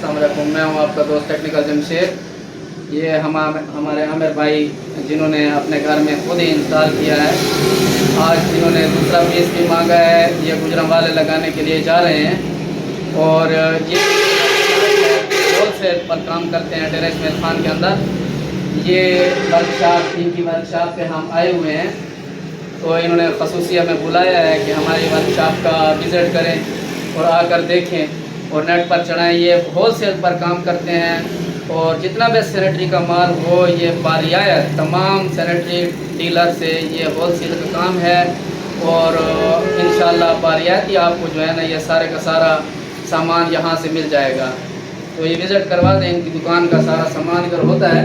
अस्सलाम वालेकुम। मैं हूँ आपका दोस्त टेक्निकल जमशेद। ये हमारे आमिर भाई जिन्होंने अपने घर में खुद ही इंस्टॉल किया है। आज इन्होंने दूसरा पीस भी मांगा है। ये गुजरांवाले लगाने के लिए जा रहे हैं और ये होलसेल पर काम करते हैं टेरेस मेल खान के अंदर। ये वर्कशॉप, इनकी वर्कशॉप पे हम आए हुए हैं, तो इन्होंने खसूसी हमें बुलाया है कि हमारी वर्कशॉप का विज़िट करें और आकर देखें और नेट पर चढ़ाएं। ये होलसेल पर काम करते हैं और जितना भी सैनिटरी का माल हो ये बारियात तमाम सैनिटरी डीलर से ये होलसेल का काम है और इंशाल्लाह बारियाती आपको जो है ना ये सारे का सारा सामान यहाँ से मिल जाएगा। तो ये विज़िट करवा दें, इनकी दुकान का सारा सामान इधर होता है।